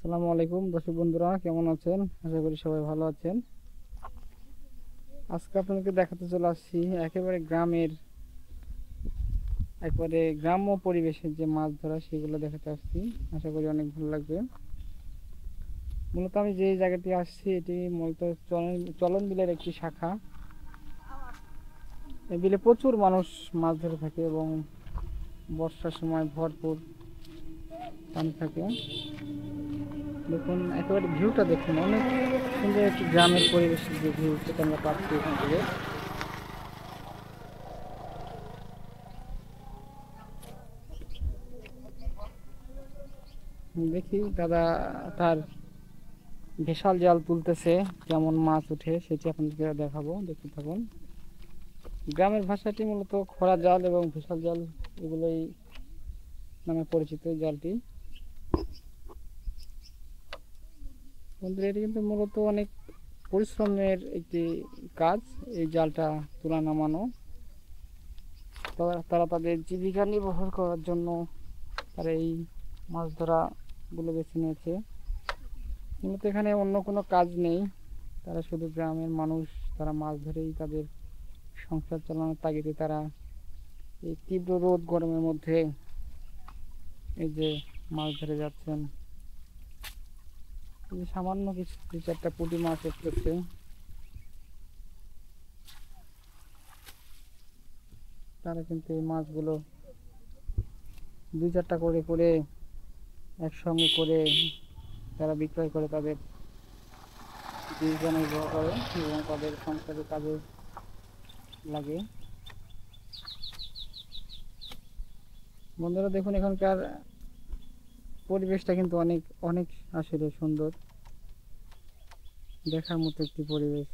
আসসালামু আলাইকুম দর্শক বন্ধুরা, কেমন আছেন? আশা করি সবাই ভালো আছেন। আজকে আপনাদেরকে দেখাতে চলে আসছি একেবারে গ্রাম্য পরিবেশের যে মাছ ধরা সেগুলো দেখাতে আসছি। আশা করি অনেক ভালো লাগবে। মূলত আমি যে জায়গাটি আসছি এটি মূলত চলন বিলের একটি শাখা। এই বিলে প্রচুর মানুষ মাছ ধরে থাকে এবং বর্ষার সময় ভরপুর পানি থাকে। দেখুন, একেবারে ভিউটা দেখুন, অনেক সুন্দর একটি গ্রামের পরিবেশের যে ভিউ সেটা আমরা পাচ্ছি এখান থেকে। দেখি দাদা তার বিশাল জাল তুলতেছে, কেমন মাছ উঠে সেটি আপনাদেরকে দেখাবো, দেখতে থাকুন। গ্রামের ভাষাটি মূলত খোলা জাল এবং বিশাল জাল এগুলোই নামে পরিচিত এই জালটি। বন্ধুরা, এটি কিন্তু মূলত অনেক পরিশ্রমের একটি কাজ, এই জালটা তোলা নামানো। তারা তাদের জীবিকা নির্বাহ করার জন্য তারা এই মাছ ধরা গুলো বেছে নিয়েছে। মূলত এখানে অন্য কোনো কাজ নেই, তারা শুধু গ্রামের মানুষ, তারা মাছ ধরেই তাদের সংসার চালানোর তাগিদে তারা এই তীব্র রোদ গরমের মধ্যে এই যে মাছ ধরে যাচ্ছেন। এই যে সামান্য কিছু 2-4টা পুঁটি মাছ উঠতেছে। তারা কিন্তু এই মাছগুলো 2-4টা করে করে একসঙ্গে করে তারা বিক্রয় করে তাদের জীবিকা নির্বাহ করে এবং তাদের সংসারের কাজে লাগে। বন্ধুরা দেখুন, এখানকার পরিবেশটা কিন্তু অনেক অনেক আসলে সুন্দর, দেখার মতো একটি পরিবেশ।